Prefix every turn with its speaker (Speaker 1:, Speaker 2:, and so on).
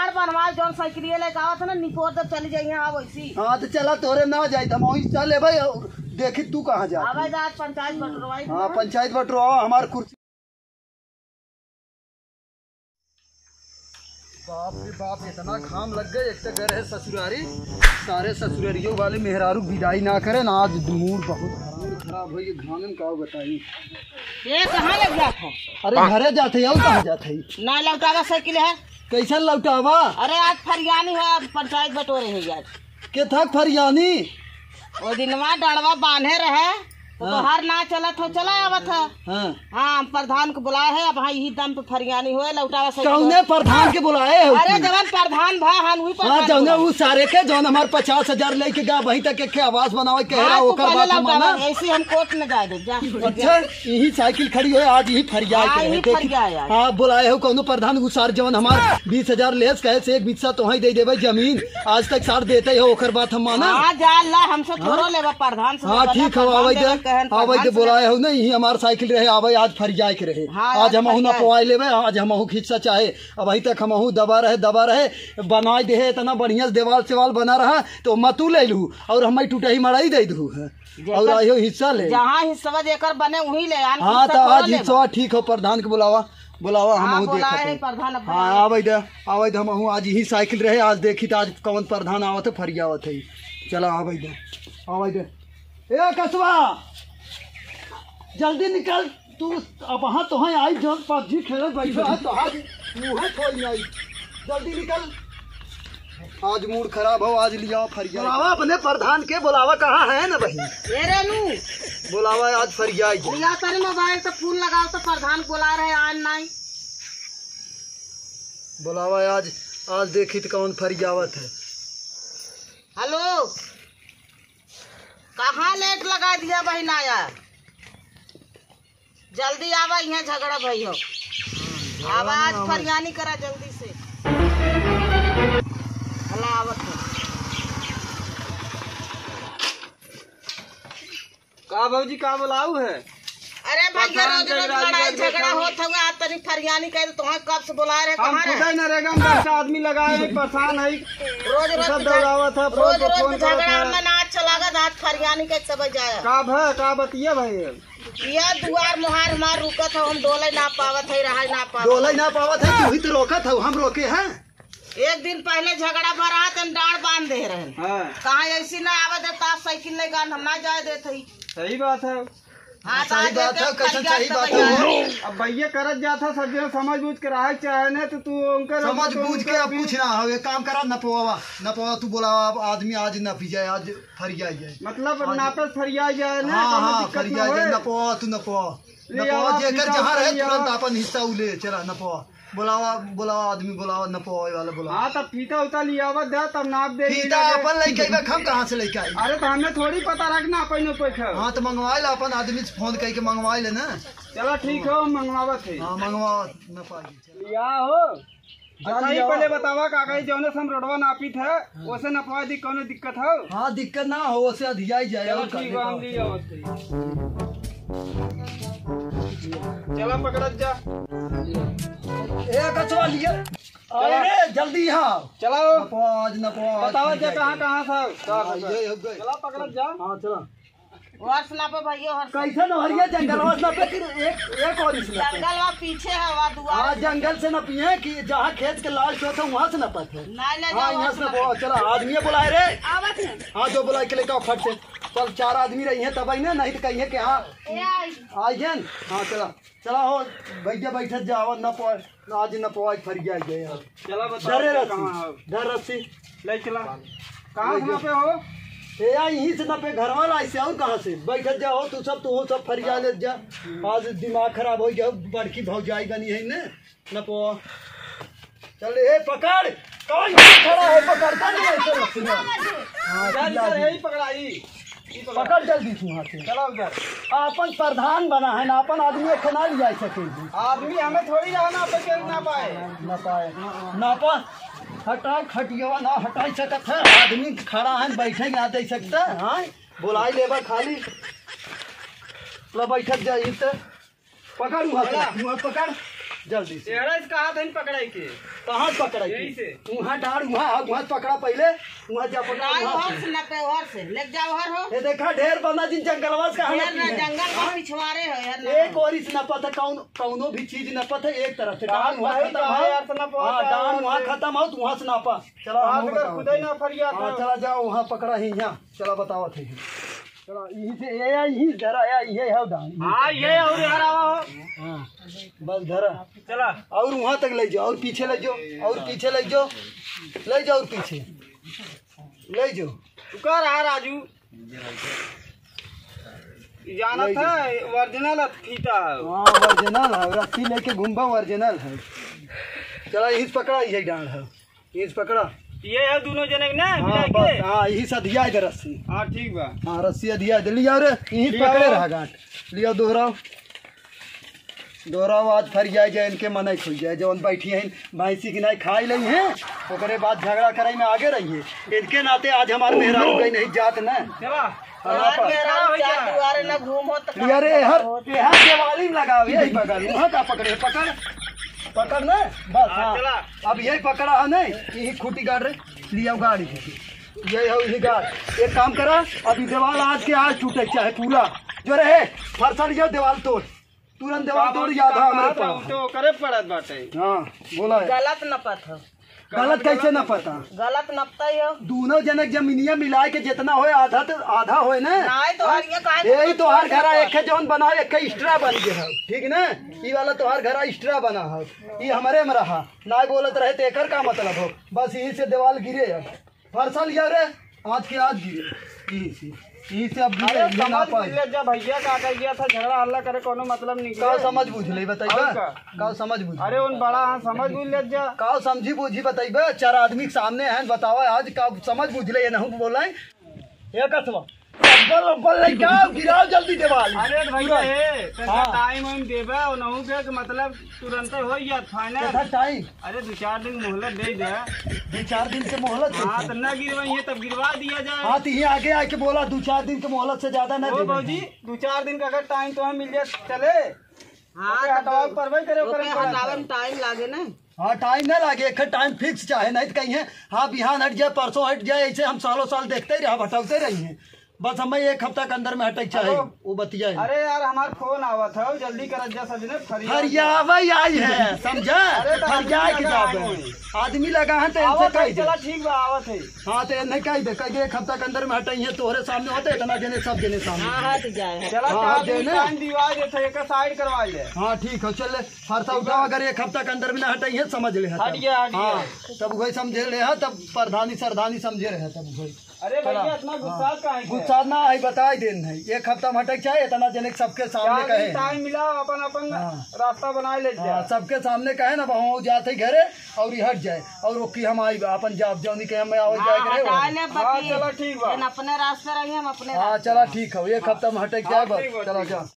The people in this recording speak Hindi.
Speaker 1: डांड बनवा जौन साइकिलिया लेके आवत है ना निकोर तब चली जाइए। हाँ वैसी।
Speaker 2: हाँ तो चला तोरे ना जाए हम वहीं चल भाई। देखी तू कहाँ जा।
Speaker 1: आज पंचायत बटरवाई।
Speaker 2: हाँ पंचायत बटरवा हमारे कुर्सी। बाप रे बाप इतना घाम लग गए। एक तो घर है ससुरारी, सारे ससुरारियों वाले मेहरारू विदाई ना करे ना। आज मूड बहुत खराब हो। ये घाम में का बताई।
Speaker 1: ये कहाँ लग गया था?
Speaker 2: अरे घरे जाते और कहाँ जाते
Speaker 1: ना लौटावा साइकिल है।
Speaker 2: कैसा लौटावा?
Speaker 1: अरे आज फरियानी है पंचायत बटोरे है यार।
Speaker 2: के थक फरियानी
Speaker 1: वो दिनवा डाड़वा बांधे रहे तो हर ना चलत हो चला आवत है। हाँ प्रधान को बुलाए है। अब यही दम पे फरियानी हुए लौटावा साइकिल।
Speaker 2: कौने प्रधान के बुलाए?
Speaker 1: अरे जवन प्रधान भा हन वही
Speaker 2: हाँ जौने वो सारे के जौन हमारे 50,000 लेके गया वहीं तक के आवाज बनावे कह रहा ओकर बात माना।
Speaker 1: ऐसे हम कोर्ट में जा दे जा।
Speaker 2: अच्छा यही साइकिल खड़ी हो आज यही फरियाद। हाँ बुलाए हो कौनो प्रधान वो सारे जवन हमारे 20,000 लेस कहे से एक बिस्सा तो ही दे देवे जमीन। आज तक सार देते हो ओकर बात हम माना।
Speaker 1: हाँ जा हमसे थोड़ा लेवा प्रधान से।
Speaker 2: हाँ ठीक है आवे के बोलाए हो ना यही हमार साइकिल रहे आवे आज फरियाई के रहे। आज हम न पवाई लेवे आज हम खिस्सा चाहे। अब अभी तक हम दबा रहे बना दे इतना बढ़िया देवाल सेवाल बना रहा तो मतू ले लू और हम टूटा ही मड़ाई दे दू और आयो हिस्सा ले
Speaker 1: जहाँ हिस्सा देकर बने वही ले।
Speaker 2: हाँ तो आज हिस्सा ठीक हो प्रधान के बुलावा हम देखते। हाँ आवे दे हम आज यही साइकिल रहे आज देखी तो आज कौन प्रधान आवत फरियावत है। चला आवे दे ए कसवा जल्दी निकल तू। अब वहाँ तो आई जब पबजी खेल बैठे है तो आज मुँह खोल आई। जल्दी निकल आज मूड खराब हो। आज लिया फरिया बुलावा अपने प्रधान के बुलावा कहाँ है ना भाई। बुलावा आज फरिया
Speaker 1: तेरे मोबाइल तो फोन लगाओ तो प्रधान बुला रहे आज नहीं
Speaker 2: बुलावा आज देखी तो कौन फरियावत है।
Speaker 1: हेलो कहाँ लेट लगा दिया भाई ना यार। जल्दी आवा यहाँ झगड़ा भाई हो। आवाज फरियानी करा जल्दी से। आवत है
Speaker 2: का बाबूजी का बुलाऊ है?
Speaker 1: अरे भैया रोज लड़ाई झगड़ा होता हुआ आप तनी फरियानी कह तुम्हें कब से बुला रहे कहाँ
Speaker 2: रहे? आदमी लगाए परेशान है
Speaker 1: रोज झगड़ा में ना अच्छा लगा। आज फरियानी के सब जाए
Speaker 2: का बतिया भाई
Speaker 1: या दुआर मुहार हमार रुकत हो हम डोले ना पावत है रहा ना
Speaker 2: पावत है तू ही तो रोकत हो हम रोके हैं।
Speaker 1: एक दिन पहले झगड़ा भरा तो डांड बांध दे रहे कहाँ ऐसी ना आवे देता साइकिल ले गान हम ना जाए देते।
Speaker 2: सही बात है।
Speaker 1: हाँ
Speaker 2: सही बात है कैसे सही बात है। अब भैया करत जाता सब जगह समझ बूझ के रहा चाहे ना तो तू उनका समझ बूझ के अब कुछ ना हो। एक काम करा न पवा तू बोला आदमी आज न पी जाए आज फरिया जाए मतलब नापस फरिया जाए ना। हाँ फरिया जाए न पवा तू न पवा जेकर जहाँ रहे तुरंत अपन हिस्सा ले चला न पवा बुलावा आदमी बुलावा न पवाई वाला बुलावा। हाँ तब फीता उता लिया दे तब नाप दे। फीता अपन लेके हम कहाँ से लेके आए? अरे तो हमें थोड़ी पता रखना अपन हाँ तो मंगवा ले अपन आदमी से फोन करके मंगवा ले ना। चलो ठीक हो मंगवावत है। हाँ मंगवा न पाई या हो सही पहले बतावा काका जौने से हम रोडवा नापी थे वैसे नपवा दी कौन दिक्कत हो? हाँ दिक्कत ना हो वैसे अधिया ही जाए। चला पकड़ जा कचवा लिया। अरे जल्दी हाँ चलाओ आज न बताओ कहाँ चला पकड़ जा। हाँ चला कैसे नहरिया जंगल एक और
Speaker 1: जंगल पीछे है
Speaker 2: हाँ जंगल से न पिए कि जहाँ खेत के लाल होता है वहाँ से न पाते। हाँ यहाँ से चला आदमी बुलाए रे। हाँ जो बुलाए के लेकर फट से चल 4 आदमी रही है तब ना नहीं तो कहिए कि हाँ आइए। हाँ चला हो भैया बैठे जाओ न आज न पवाई फरिया गए। चला रस्सी ले चला कहाँ पे हो? यहीं से न पे घर वाला ऐसे और कहाँ से बैठ जाओ तू सब फरिया ले जा। आज दिमाग खराब हो गया बड़की भौजाई बनी है न पो चल ए पकड़ कौन खड़ा है पकड़ता नहीं है पकड़ाई पकड़ जल्दी तू हाथ से। चला उधर अपन प्रधान बना है ना अपन आदमी खना ले जा सकेगी। आदमी हमें थोड़ी ना पाए हटा खटिया ना हटा सकता है। आदमी खड़ा है बैठे ना दे सकता है। हाँ बुलाई लेबर खाली बैठक जाइए तो पकड़ पकड़ जल्दी से।
Speaker 3: कहाँ था पकड़ाई के?
Speaker 2: कहाँ पकड़ाई वहाँ डाल वहाँ पकड़ा पहले वहाँ जा पकड़ा
Speaker 1: ले जाओ हर हो।
Speaker 2: ये देखा ढेर बंदा जिन जंगलवा से
Speaker 1: जंगल में पिछवाड़े हो
Speaker 2: एक और इस नपत है कौनो भी चीज नपत है एक तरफ से डान वहाँ खत्म है डान वहाँ खत्म हो तो वहाँ से नापा। चला चला जाओ वहाँ पकड़ा ही यहाँ। चला बताओ थे चलो यही से यही धरा ये है डान।
Speaker 3: हाँ ये और यार आओ।
Speaker 2: हाँ बस धरा
Speaker 3: चला
Speaker 2: और वहाँ तक ले जाओ और पीछे ले जाओ और पीछे ले जाओ और पीछे ले जाओ।
Speaker 3: रुका रहा राजू जाना था ओरिजिनल फीता।
Speaker 2: हाँ ओरिजिनल है रस्सी लेके घूमबा ओरिजिनल है। चला यही पकड़ा यही डांड है यही पकड़ा
Speaker 3: ये है दोनों जने ना।
Speaker 2: हाँ बस हाँ यही से अधिया इधर रस्सी।
Speaker 3: हाँ ठीक बा।
Speaker 2: हाँ रस्सी अधिया इधर लिया रे यही पकड़े रहा गांठ लिया दोहराओ आज फर जाए इनके मन खुल जाए जौन बैठी है भैंसी की नहीं खाई ली है ओकरे बाद झगड़ा कराई में आगे रही है इनके नाते आज हमारे मेहरारू कहीं नहीं जात न। अरे हर दिवाली में लगाओ यही पकड़ वहाँ का पकड़े पकड़ न बस। हाँ अब यही पकड़ा है नहीं यही खूटी गाड़ रहे लिया गाड़ी यही है यही गाड़। एक काम करा अभी दीवार आज के आज टूटे चाहे पूरा जो रहे फरसा लिया दीवार तोड़ तुरंत दीवार तोड़ याद है हमारे पास
Speaker 3: तो करे पड़त बाटे।
Speaker 2: हाँ बोला
Speaker 1: गलत न पता
Speaker 2: गलत कैसे न पता
Speaker 1: गलत नपता ही हो दोनों
Speaker 2: जनक जमीनिया मिला के जितना होए आधा तो आधा होए ना। यही तो हर घर एक जौन बना एक एक्स्ट्रा बन गया है ठीक ना ये वाला तो हर घर एक्स्ट्रा बना है ये हमारे में रहा ना बोलत रहे तेकर का मतलब हो बस यही से दीवार गिरे है फरसा लिया रे आज के आज गिरे यही से अब
Speaker 3: भैया का कर गया था झगड़ा हल्ला करे कोनो मतलब नहीं
Speaker 2: का समझ बुझ ले बताइए का समझ बुझ।
Speaker 3: अरे उन बड़ा हाँ समझ बुझ ले जा
Speaker 2: का समझी बुझी बताइए चार आदमी के सामने हैं बताओ आज का समझ बुझ ले नहीं बोला ये कसवा गिराओ जल्दी दीवार।
Speaker 3: अरे भैया टाइम हम देबे और नहु के मतलब तुरंत हो या फाइनल
Speaker 2: टाइम।
Speaker 3: अरे 2-4 दिन मोहलत दे दे
Speaker 2: 2-4 दिन से मोहलत।
Speaker 3: हाँ तो न गिरवाइए तब गिरवा दिया जाए।
Speaker 2: हाँ तो ये आगे आके बोला 2-4 दिन के मोहलत से ज्यादा न
Speaker 3: भाजी 2-4 दिन का अगर टाइम तो हमें मिल जाए चले। हाँ
Speaker 1: टाइम लागे ना।
Speaker 2: हाँ टाइम न लागे एक टाइम फिक्स चाहे नहीं तो कहीं है हाँ बिहान हट जाए परसों हट जाए ऐसे हम सालों साल देखते ही रहा भटकते रही हैं बस हमें एक हफ्ता के अंदर में हटक चाहे वो बतिया।
Speaker 3: अरे यार हमारा फोन आवा था जल्दी कर जा सजने
Speaker 2: फरियावई आई है समझा फरिया किताब आदमी लगा है तो इनसे कह
Speaker 3: चला ठीक बा आवत है।
Speaker 2: हाँ तो नहीं कह दे कह एक हफ्ता के अंदर में हटाई है तोहरे सामने होते इतना जने सब जने सामने
Speaker 3: चला दीवार एक साइड करवा ले।
Speaker 2: हाँ ठीक है चल फरसा उठाओ अगर एक हफ्ता के अंदर में न हटाई है समझ ले हाँ तब वही समझे ले तब प्रधानी सरधानी समझे रहे तब वही।
Speaker 3: अरे भैया इतना
Speaker 2: गुस्सा ना आई बताई देन है एक हफ्ता में हटक चाहे इतना जने सबके सामने कहे
Speaker 3: टाइम मिला अपन रास्ता बना ले
Speaker 2: सबके सामने कहे ना वहाँ जाते घरे और ये हट जाए और ओकी हम आई अपन जाप जौनी के हम
Speaker 1: चलो ठीक अपने रास्ते रहिए हम अपने।
Speaker 2: हाँ चला ठीक है एक हफ्ता में हटक जाए बस चला जा।